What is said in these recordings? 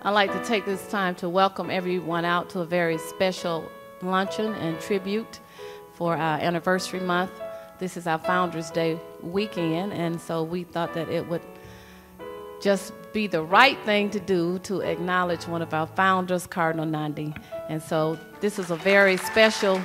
I'd like to take this time to welcome everyone out to a very special luncheon and tribute for our anniversary month. This is our Founders Day weekend, and so we thought that it would just be the right thing to do to acknowledge one of our founders, Cardinal Nandi. And so this is a very special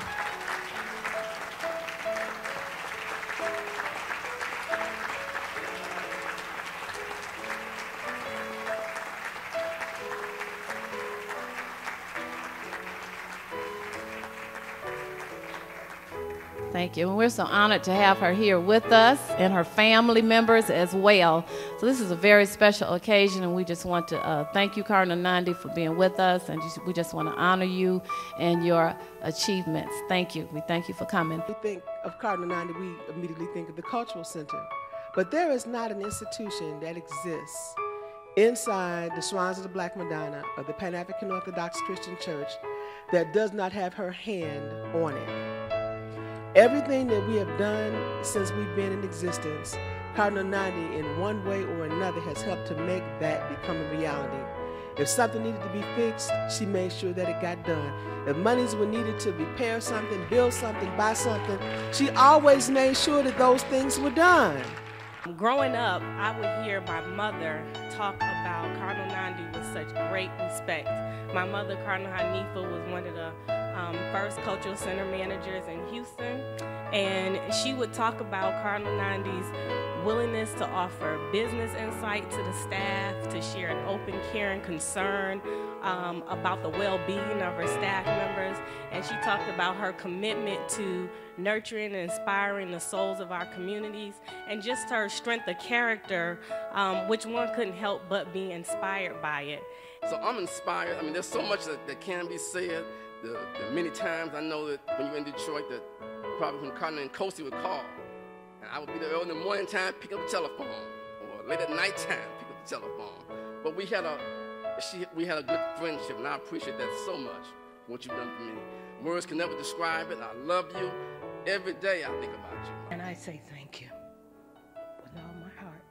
Thank you. And we're so honored to have her here with us and her family members as well. So this is a very special occasion, and we just want to thank you, Cardinal Nandi, for being with us, and we just want to honor you and your achievements. Thank you. We thank you for coming. We think of Cardinal Nandi, we immediately think of the Cultural Center. But there is not an institution that exists inside the Shrines of the Black Madonna or the Pan-African Orthodox Christian Church that does not have her hand on it. Everything that we have done since we've been in existence, Cardinal Nandi in one way or another has helped to make that become a reality. If something needed to be fixed, she made sure that it got done. If monies were needed to repair something, build something, buy something, she always made sure that those things were done. Growing up, I would hear my mother talk about Cardinal Nandi with such great respect. My mother, Cardinal Hanifa, was one of the first cultural center managers in Houston, and she would talk about Cardinal Nandi's willingness to offer business insight to the staff, to share an open, caring concern about the well-being of her staff members, and she talked about her commitment to nurturing and inspiring the souls of our communities, and just her strength of character, which one couldn't help but be inspired by it. So I'm inspired. I mean, there's so much that can be said. The many times I know that when you're in Detroit, that probably when Cardinal and Coastie would call, and I would be there early in the morning time, pick up the telephone, or late at night time, pick up the telephone. But we had a good friendship, and I appreciate that so much, what you've done for me. Words can never describe it. I love you. Every day I think about you. And I say thank you with all my heart.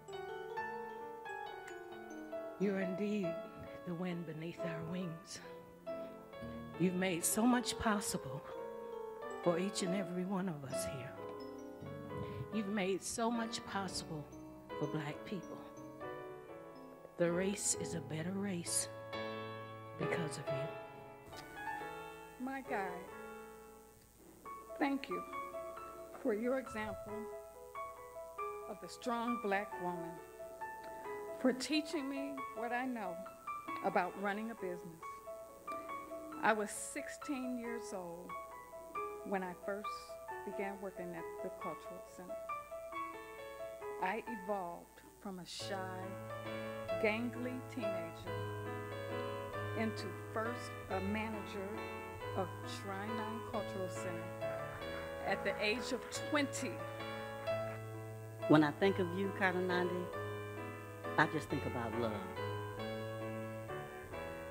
You're indeed the wind beneath our wings. You've made so much possible for each and every one of us here. You've made so much possible for Black people. The race is a better race because of you. My guide, thank you for your example of the strong Black woman, for teaching me what I know about running a business. I was 16 years old when I first began working at the Cultural Center. I evolved from a shy, gangly teenager into first a manager of Shrine 9 Cultural Center at the age of 20. When I think of you, Cardinal Nandi, I just think about love.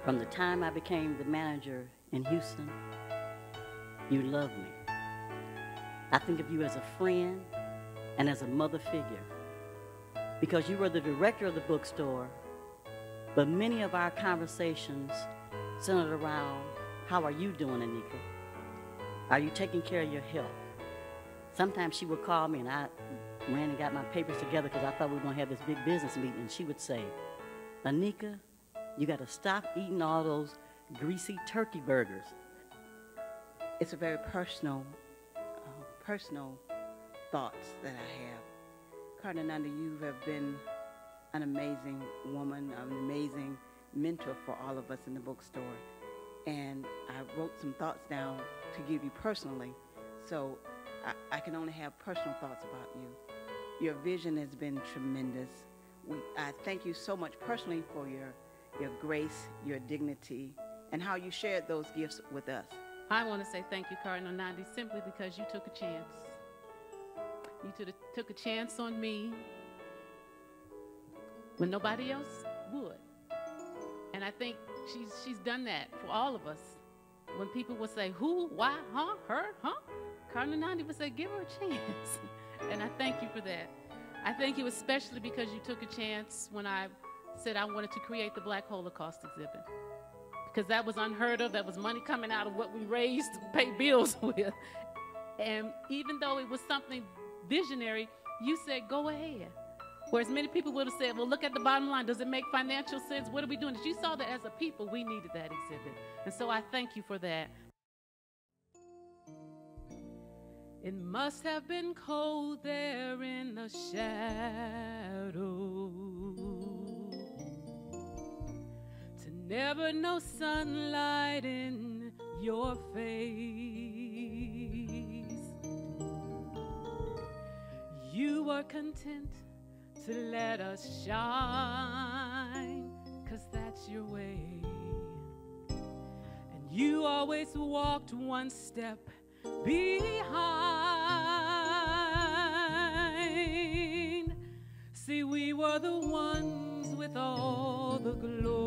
From the time I became the manager in Houston, you loved me. I think of you as a friend and as a mother figure, because you were the director of the bookstore, but many of our conversations centered around, how are you doing, Anika? Are you taking care of your health? Sometimes she would call me, and I ran and got my papers together because I thought we were going to have this big business meeting, and she would say, Anika, you got to stop eating all those greasy turkey burgers. It's a very personal thoughts that I have. Cardinal Nandi, you have been an amazing woman, an amazing mentor for all of us in the bookstore. And I wrote some thoughts down to give you personally, so I can only have personal thoughts about you. Your vision has been tremendous. I thank you so much personally for your grace, your dignity, and how you shared those gifts with us. I want to say thank you, Cardinal Nandi, simply because you took a chance. You took a chance on me when nobody else would. And I think she's done that for all of us. When people would say, who, why, huh, her, huh? Cardinal Nandi would say, give her a chance. And I thank you for that. I thank you especially because you took a chance when I said I wanted to create the Black Holocaust exhibit. Because that was unheard of. That was money coming out of what we raised to pay bills with. And even though it was something visionary, you said, go ahead. Whereas many people would have said, well, look at the bottom line. Does it make financial sense? What are we doing? You saw that as a people, we needed that exhibit. And so I thank you for that. It must have been cold there in the shadow to never know sunlight in your face. You were content to let us shine, 'cause that's your way. And you always walked one step behind. See, we were the ones with all the glory.